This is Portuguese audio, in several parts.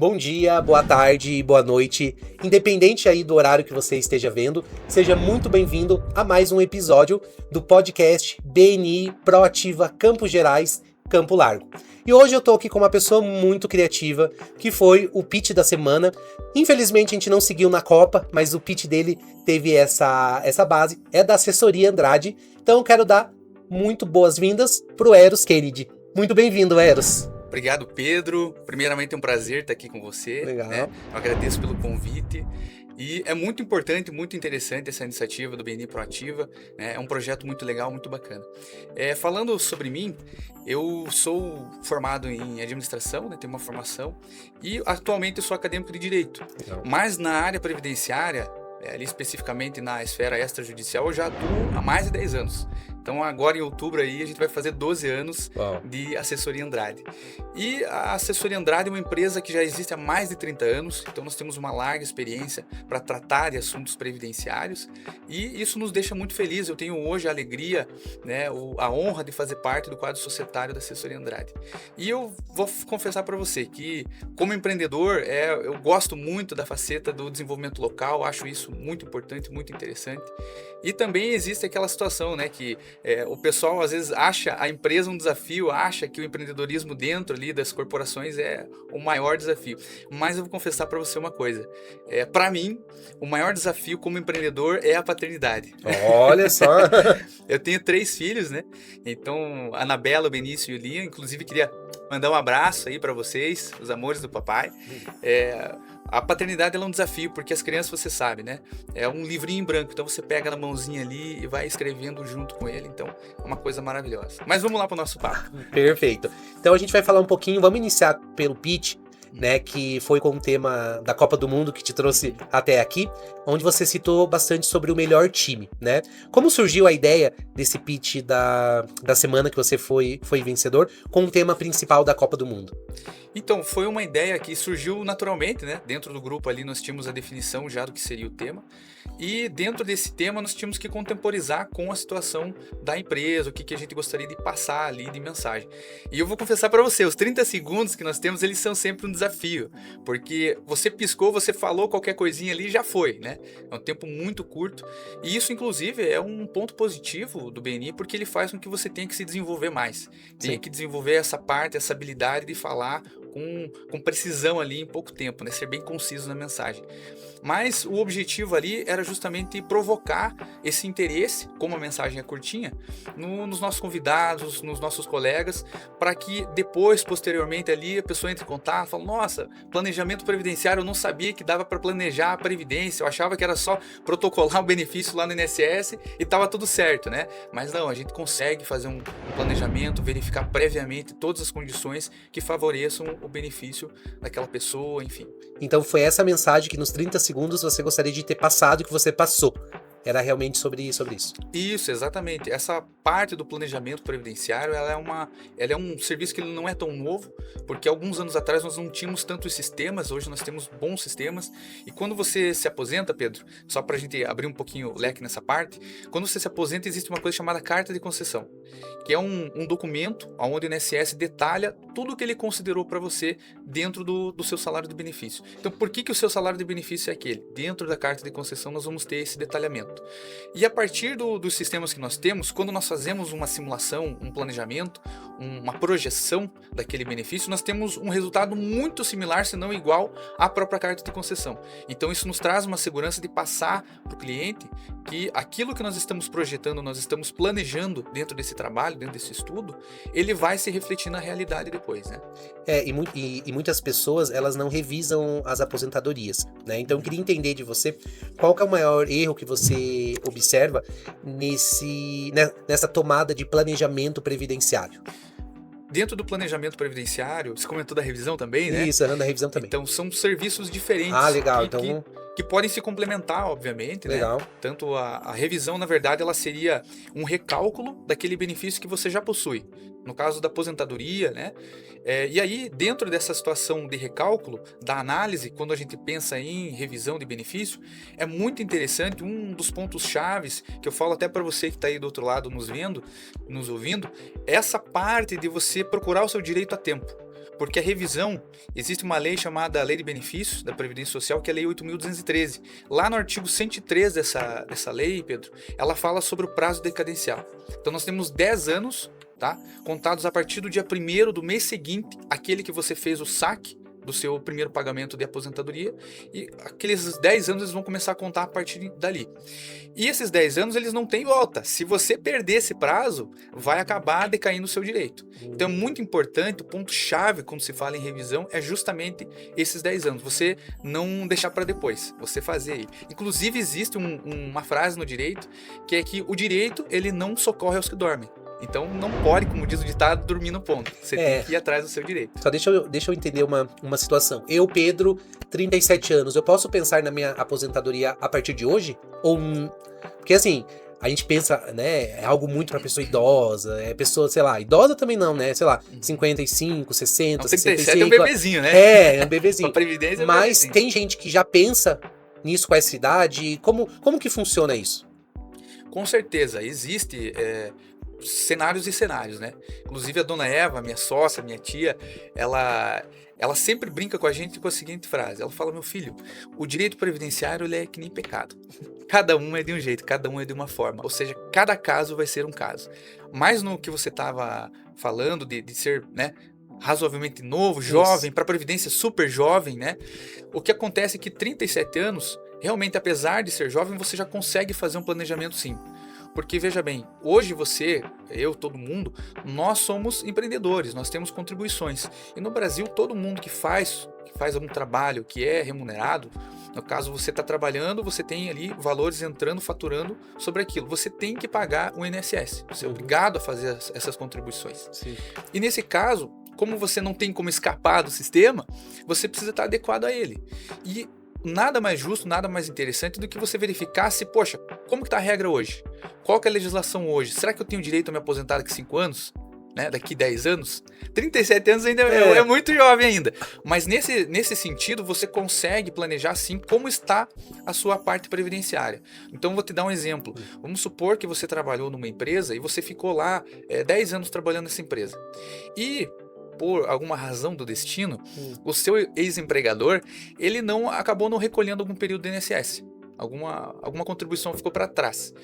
Bom dia, boa tarde, boa noite. Independente aí do horário que você esteja vendo, seja muito bem-vindo a mais um episódio do podcast BNI Proativa Campos Gerais, Campo Largo. E hoje eu tô aqui com uma pessoa muito criativa, que foi o pitch da semana. Infelizmente a gente não seguiu na Copa, mas o pitch dele teve essa base, é da assessoria Andrade. Então eu quero dar muito boas-vindas pro Eros Kennedy. Muito bem-vindo, Eros. Obrigado, Pedro. Primeiramente, é um prazer estar aqui com você. Legal. Né? Eu agradeço pelo convite. E é muito importante, muito interessante essa iniciativa do BNI Proativa. Né? É um projeto muito legal, muito bacana. Falando sobre mim, eu sou formado em administração, né? Tenho uma formação. E atualmente eu sou acadêmico de direito. Legal. Mas na área previdenciária, ali especificamente na esfera extrajudicial, eu já atuo há mais de 10 anos. Então agora em outubro aí a gente vai fazer 12 anos de assessoria Andrade. E a assessoria Andrade é uma empresa que já existe há mais de 30 anos, então nós temos uma larga experiência para tratar de assuntos previdenciários e isso nos deixa muito felizes. Eu tenho hoje a alegria, né, a honra de fazer parte do quadro societário da assessoria Andrade. E eu vou confessar para você que como empreendedor eu gosto muito da faceta do desenvolvimento local, acho isso muito importante, muito interessante. E também existe aquela situação, né, que o pessoal às vezes acha a empresa um desafio, acha que o empreendedorismo dentro ali das corporações é o maior desafio. Mas eu vou confessar para você uma coisa. Para mim, o maior desafio como empreendedor é a paternidade. Olha só! Eu tenho 3 filhos, né? Então, a Anabela, o Benício e o Liam, inclusive queria mandar um abraço aí para vocês, os amores do papai. A paternidade é um desafio, porque as crianças, você sabe, né? É um livrinho em branco, então você pega na mãozinha ali e vai escrevendo junto com ele. Então, é uma coisa maravilhosa. Mas vamos lá para o nosso papo. Perfeito. Então a gente vai falar um pouquinho, vamos iniciar pelo pitch, né, que foi com o tema da Copa do Mundo que te trouxe até aqui, onde você citou bastante sobre o melhor time, né? Como surgiu a ideia desse pitch da semana que você foi vencedor com o tema principal da Copa do Mundo? Então, foi uma ideia que surgiu naturalmente, né? Dentro do grupo ali nós tínhamos a definição já do que seria o tema. E dentro desse tema nós tínhamos que contemporizar com a situação da empresa, o que a gente gostaria de passar ali de mensagem. E eu vou confessar para você, os 30 segundos que nós temos, eles são sempre um desafio. Porque você piscou, você falou qualquer coisinha ali e já foi, né? É um tempo muito curto. E isso, inclusive, é um ponto positivo do BNI, porque ele faz com que você tenha que se desenvolver mais. Tenha que desenvolver essa parte, essa habilidade de falar com precisão ali em pouco tempo, né? Ser bem conciso na mensagem. Mas o objetivo ali era justamente provocar esse interesse, como a mensagem é curtinha, nos nossos convidados, nos nossos colegas, para que depois, posteriormente ali, a pessoa entre em contato e fala, nossa, planejamento previdenciário, eu não sabia que dava para planejar a previdência, eu achava que era só protocolar o benefício lá no INSS e estava tudo certo, né? Mas não, a gente consegue fazer um planejamento, verificar previamente todas as condições que favoreçam o benefício daquela pessoa, enfim. Então foi essa mensagem que nos 30 segundos você gostaria de ter passado e que você passou. Era realmente sobre isso. Isso, exatamente. Essa parte do planejamento previdenciário, ela é um serviço que ele não é tão novo, porque alguns anos atrás nós não tínhamos tantos sistemas, hoje nós temos bons sistemas. E quando você se aposenta, Pedro, só para a gente abrir um pouquinho o leque nessa parte, quando você se aposenta existe uma coisa chamada carta de concessão, que é um documento onde o INSS detalha tudo o que ele considerou para você dentro do seu salário de benefício. Então, por que o seu salário de benefício é aquele? Dentro da carta de concessão nós vamos ter esse detalhamento. E a partir dos sistemas que nós temos, quando nós fazemos uma simulação, um planejamento, uma projeção daquele benefício, nós temos um resultado muito similar, se não igual, à própria carta de concessão. Então isso nos traz uma segurança de passar para o cliente que aquilo que nós estamos projetando, nós estamos planejando dentro desse trabalho, dentro desse estudo, ele vai se refletir na realidade depois, né? E muitas pessoas, elas não revisam as aposentadorias, né? Então eu queria entender de você qual que é o maior erro que você observa nessa tomada de planejamento previdenciário. Dentro do planejamento previdenciário, você comentou da revisão também, né? Isso, da revisão também. Então são serviços diferentes. Ah, legal. Que podem se complementar, obviamente, legal, né? Tanto a revisão, na verdade, ela seria um recálculo daquele benefício que você já possui. No caso da aposentadoria, né? E aí, dentro dessa situação de recálculo, da análise, quando a gente pensa em revisão de benefício, é muito interessante, um dos pontos chaves, que eu falo até para você que está aí do outro lado nos vendo, nos ouvindo, essa parte de você procurar o seu direito a tempo. Porque a revisão, existe uma lei chamada Lei de Benefícios da Previdência Social, que é a Lei 8.213. Lá no artigo 103 dessa lei, Pedro, ela fala sobre o prazo decadencial. Então nós temos 10 anos, tá, contados a partir do dia 1º do mês seguinte, aquele que você fez o saque do seu primeiro pagamento de aposentadoria, e aqueles 10 anos eles vão começar a contar a partir dali. E esses 10 anos eles não têm volta. Se você perder esse prazo, vai acabar decaindo o seu direito. Então é muito importante, o ponto-chave quando se fala em revisão é justamente esses 10 anos. Você não deixar para depois, você fazer aí. Inclusive existe uma frase no direito, que é que o direito ele não socorre aos que dormem. Então não pode, como diz o ditado, dormir no ponto. Você tem que ir atrás do seu direito. Só deixa eu entender uma situação. Eu, Pedro, 37 anos, eu posso pensar na minha aposentadoria a partir de hoje? Ou... Porque assim, a gente pensa, né, é algo muito pra pessoa idosa, é pessoa, sei lá, idosa também não, né, sei lá, 55, 60, não, 65. 37 é um bebezinho, né? É um bebezinho. A previdência é um Mas bebezinho. tem gente que já pensa nisso com essa idade. Como que funciona isso? Com certeza, existe cenários e cenários, né? Inclusive a dona Eva, minha sócia, minha tia, ela sempre brinca com a gente com a seguinte frase. Ela fala: meu filho, o direito previdenciário ele é que nem pecado. Cada um é de um jeito, cada um é de uma forma. Ou seja, cada caso vai ser um caso. Mas no que você estava falando de ser, né, razoavelmente novo, jovem, para a previdência super jovem, né? O que acontece é que 37 anos, realmente, apesar de ser jovem, você já consegue fazer um planejamento sim. Porque, veja bem, hoje você, eu, todo mundo, nós somos empreendedores, nós temos contribuições. E no Brasil, todo mundo que faz algum trabalho que é remunerado, no caso você está trabalhando, você tem ali valores entrando, faturando sobre aquilo. Você tem que pagar o INSS, você é obrigado a fazer essas contribuições. Sim. E nesse caso, como você não tem como escapar do sistema, você precisa estar adequado a ele. E nada mais justo, nada mais interessante do que você verificar se, poxa, como que está a regra hoje? Qual que é a legislação hoje? Será que eu tenho direito a me aposentar daqui 5 anos? Né? Daqui 10 anos? 37 anos ainda é muito jovem ainda. Mas nesse sentido, você consegue planejar sim como está a sua parte previdenciária. Então, vou te dar um exemplo. Vamos supor que você trabalhou numa empresa e você ficou lá 10 anos trabalhando nessa empresa. E por alguma razão do destino, o seu ex-empregador, ele acabou não recolhendo algum período do INSS. Alguma contribuição ficou para trás.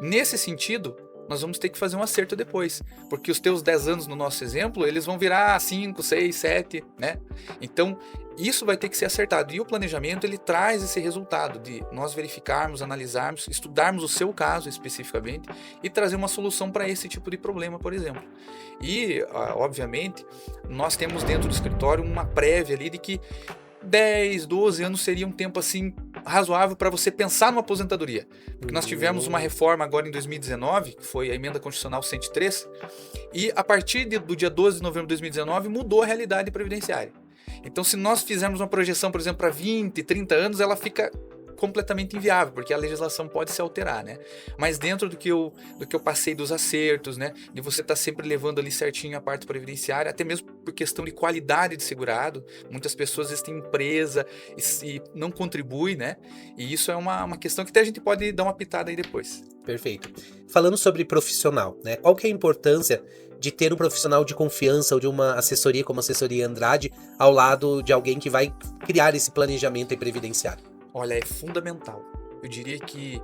Nesse sentido, nós vamos ter que fazer um acerto depois, porque os teus 10 anos no nosso exemplo, eles vão virar 5, 6, 7, né? Então, isso vai ter que ser acertado. E o planejamento, ele traz esse resultado de nós verificarmos, analisarmos, estudarmos o seu caso especificamente e trazer uma solução para esse tipo de problema, por exemplo. E, obviamente, nós temos dentro do escritório uma prévia ali de que 10, 12 anos seria um tempo assim razoável para você pensar numa aposentadoria. Porque nós tivemos uma reforma agora em 2019, que foi a Emenda Constitucional 103, e a partir do dia 12 de novembro de 2019 mudou a realidade previdenciária. Então, se nós fizermos uma projeção, por exemplo, para 20, 30 anos, ela fica completamente inviável, porque a legislação pode se alterar, né? Mas dentro do que eu passei dos acertos, né? De você estar sempre levando ali certinho a parte previdenciária, até mesmo por questão de qualidade de segurado. Muitas pessoas às vezes têm empresa e não contribuem, né? E isso é uma questão que até a gente pode dar uma pitada aí depois. Perfeito. Falando sobre profissional, né? Qual que é a importância de ter um profissional de confiança ou de uma assessoria como a Assessoria Andrade ao lado de alguém que vai criar esse planejamento aí previdenciário? Olha, é fundamental. Eu diria que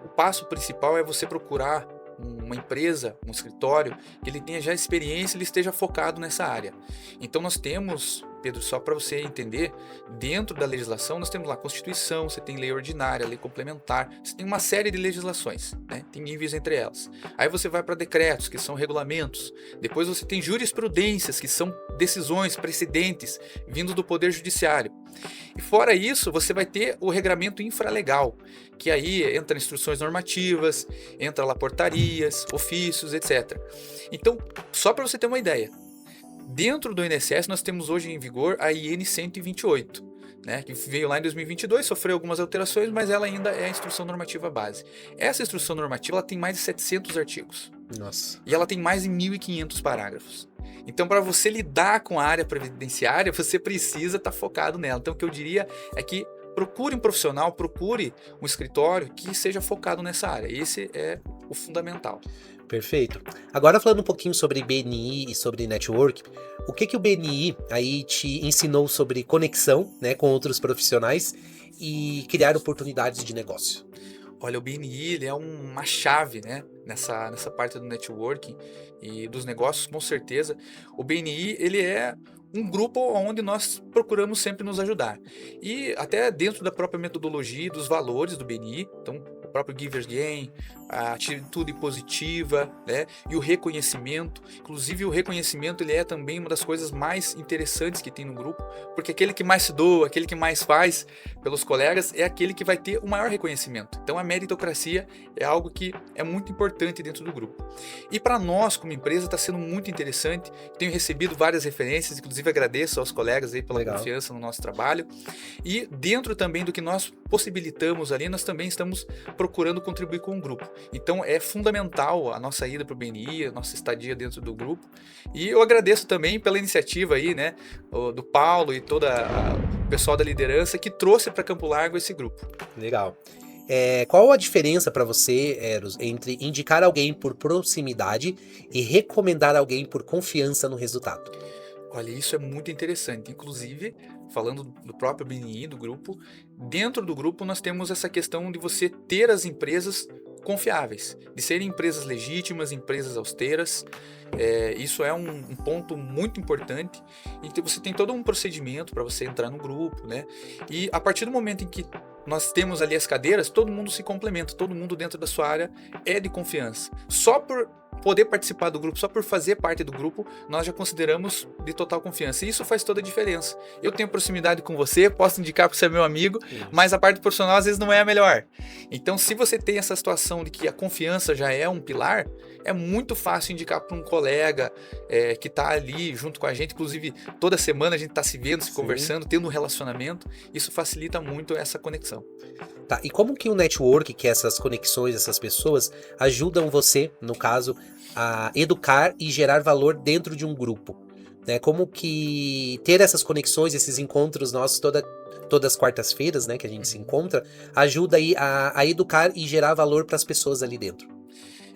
o passo principal é você procurar uma empresa, um escritório, que ele tenha já experiência, ele esteja focado nessa área. Então nós temos, Pedro, só para você entender, dentro da legislação nós temos lá a Constituição, você tem lei ordinária, lei complementar, você tem uma série de legislações, né? Tem níveis entre elas. Aí você vai para decretos, que são regulamentos. Depois você tem jurisprudências, que são decisões, precedentes, vindos do Poder Judiciário. E fora isso, você vai ter o regramento infralegal, que aí entra instruções normativas, entra lá portarias, ofícios, etc. Então, só para você ter uma ideia, dentro do INSS nós temos hoje em vigor a IN 128, né, que veio lá em 2022, sofreu algumas alterações, mas ela ainda é a instrução normativa base. Essa instrução normativa ela tem mais de 700 artigos. Nossa. E ela tem mais de 1.500 parágrafos. Então, para você lidar com a área previdenciária, você precisa estar focado nela. Então, o que eu diria é que procure um profissional, procure um escritório que seja focado nessa área. Esse é o fundamental. Perfeito. Agora falando um pouquinho sobre BNI e sobre network, o que o BNI aí te ensinou sobre conexão, né, com outros profissionais e criar oportunidades de negócio? Olha, o BNI ele é uma chave, né, nessa parte do networking e dos negócios, com certeza. O BNI ele é um grupo onde nós procuramos sempre nos ajudar. E até dentro da própria metodologia e dos valores do BNI, então o próprio Giver's Gain, a atitude positiva, né, e o reconhecimento. Inclusive o reconhecimento ele é também uma das coisas mais interessantes que tem no grupo, porque aquele que mais se doa, aquele que mais faz pelos colegas é aquele que vai ter o maior reconhecimento. Então a meritocracia é algo que é muito importante dentro do grupo. E para nós como empresa está sendo muito interessante. Tenho recebido várias referências, inclusive agradeço aos colegas aí pela Legal. confiança no nosso trabalho. E dentro também do que nós possibilitamos ali, nós também estamos procurando contribuir com o grupo. Então é fundamental a nossa ida para o BNI, a nossa estadia dentro do grupo. E eu agradeço também pela iniciativa aí, né, do Paulo e todo o pessoal da liderança que trouxe para Campo Largo esse grupo. Legal. Qual a diferença para você, Eros, entre indicar alguém por proximidade e recomendar alguém por confiança no resultado? Olha, isso é muito interessante. Inclusive, falando do próprio BNI, do grupo, dentro do grupo nós temos essa questão de você ter as empresas confiáveis, de serem empresas legítimas, empresas austeras. Isso é um ponto muito importante. E você tem todo um procedimento para você entrar no grupo, né? E a partir do momento em que nós temos ali as cadeiras, todo mundo se complementa, todo mundo dentro da sua área é de confiança. Só por poder participar do grupo, só por fazer parte do grupo, nós já consideramos de total confiança. E isso faz toda a diferença. Eu tenho proximidade com você, posso indicar porque você é meu amigo, mas a parte profissional às vezes não é a melhor. Então, se você tem essa situação de que a confiança já é um pilar, é muito fácil indicar para um colega que está ali junto com a gente. Inclusive, toda semana a gente está se vendo, se conversando, tendo um relacionamento. Isso facilita muito essa conexão. Tá, e como que o network, que essas conexões, essas pessoas, ajudam você, no caso, a educar e gerar valor dentro de um grupo? Né? Como que ter essas conexões, esses encontros nossos todas as quartas-feiras, né, que a gente se encontra, ajuda aí a educar e gerar valor para as pessoas ali dentro?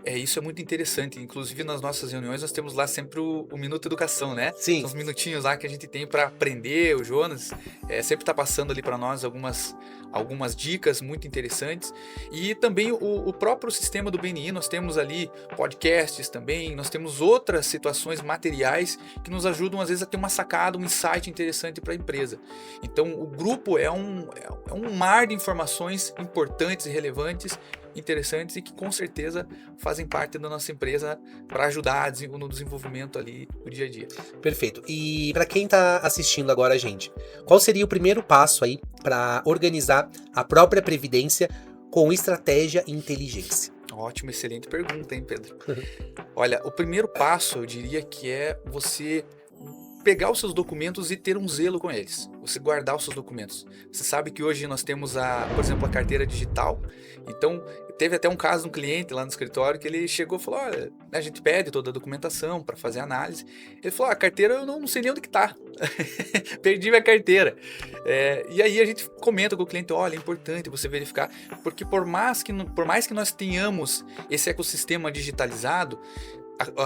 Isso é muito interessante. Inclusive, nas nossas reuniões, nós temos lá sempre o Minuto Educação, né? Sim. São os minutinhos lá que a gente tem para aprender. O Jonas sempre está passando ali para nós algumas dicas muito interessantes. E também o próprio sistema do BNI, nós temos ali podcasts também, nós temos outras situações materiais que nos ajudam, às vezes, a ter uma sacada, um insight interessante para a empresa. Então, o grupo é um mar de informações importantes e relevantes, interessantes e que com certeza fazem parte da nossa empresa para ajudar no desenvolvimento ali do dia a dia. Perfeito. E para quem está assistindo agora a gente, qual seria o primeiro passo aí para organizar a própria previdência com estratégia e inteligência? Ótima, excelente pergunta, hein, Pedro? Olha, o primeiro passo eu diria que é você pegar os seus documentos e ter um zelo com eles. Você guardar os seus documentos. Você sabe que hoje nós temos, por exemplo, a carteira digital. Então, teve até um caso de um cliente lá no escritório que ele chegou e falou, olha, a gente pede toda a documentação para fazer análise. Ele falou, a carteira eu não sei nem onde que tá. Perdi minha carteira. E aí a gente comenta com o cliente, olha, é importante você verificar, porque por mais que nós tenhamos esse ecossistema digitalizado,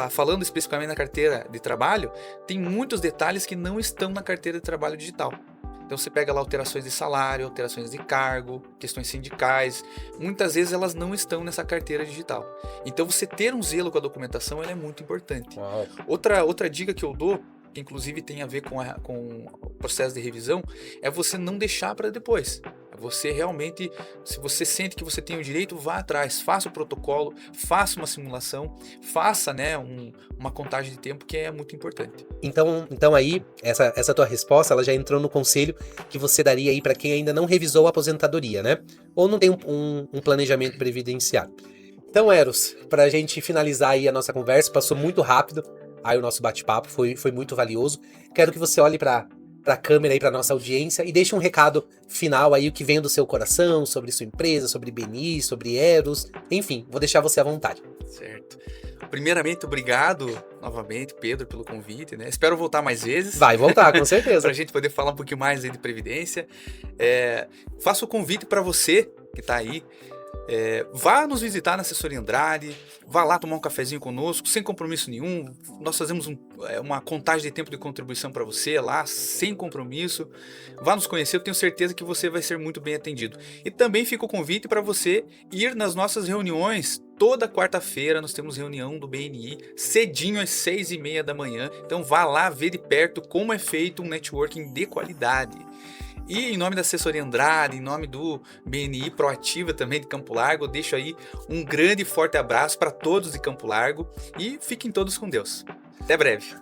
falando especificamente na carteira de trabalho, tem muitos detalhes que não estão na carteira de trabalho digital. Então você pega lá alterações de salário, alterações de cargo, questões sindicais, muitas vezes elas não estão nessa carteira digital. Então você ter um zelo com a documentação ela é muito importante. Uau. Outra dica que eu dou, que inclusive tem a ver com o processo de revisão, é você não deixar para depois. Você realmente, se você sente que você tem o direito, vá atrás, faça o protocolo, faça uma simulação, faça, né, uma contagem de tempo que é muito importante. Então aí, essa tua resposta, ela já entrou no conselho que você daria aí para quem ainda não revisou a aposentadoria, né? Ou não tem um planejamento previdenciário. Então, Eros, para a gente finalizar aí a nossa conversa, passou muito rápido aí o nosso bate-papo, foi muito valioso. Quero que você olhe para a câmera aí, para nossa audiência e deixe um recado final aí, o que vem do seu coração, sobre sua empresa, sobre BNI, sobre Eros, enfim, vou deixar você à vontade. Certo. Primeiramente, obrigado novamente, Pedro, pelo convite, né? Espero voltar mais vezes. Vai voltar, com certeza. Para a gente poder falar um pouquinho mais aí de Previdência. Faço o convite para você que está aí. Vá nos visitar na Assessoria Andrade, vá lá tomar um cafezinho conosco, sem compromisso nenhum. Nós fazemos uma contagem de tempo de contribuição para você lá, sem compromisso. Vá nos conhecer, eu tenho certeza que você vai ser muito bem atendido. E também fica o convite para você ir nas nossas reuniões. Toda quarta-feira nós temos reunião do BNI, cedinho às 6h30 da manhã. Então vá lá ver de perto como é feito um networking de qualidade. E em nome da Assessoria Andrade, em nome do BNI Proativa também de Campo Largo, eu deixo aí um grande e forte abraço para todos de Campo Largo e fiquem todos com Deus. Até breve.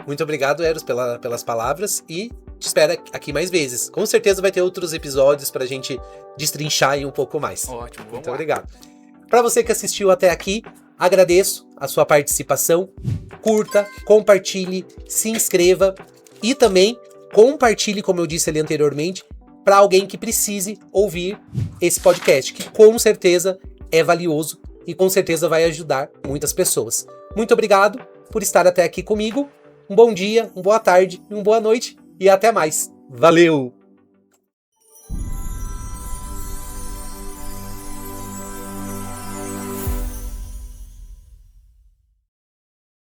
Muito obrigado, Eros, pelas palavras e te espero aqui mais vezes. Com certeza vai ter outros episódios para a gente destrinchar aí um pouco mais. Ótimo, vamos Muito lá. obrigado. Para você que assistiu até aqui, agradeço a sua participação. Curta, compartilhe, se inscreva e também compartilhe, como eu disse ali anteriormente, para alguém que precise ouvir esse podcast, que com certeza é valioso e com certeza vai ajudar muitas pessoas. Muito obrigado por estar até aqui comigo. Um bom dia, uma boa tarde e uma boa noite e até mais. Valeu!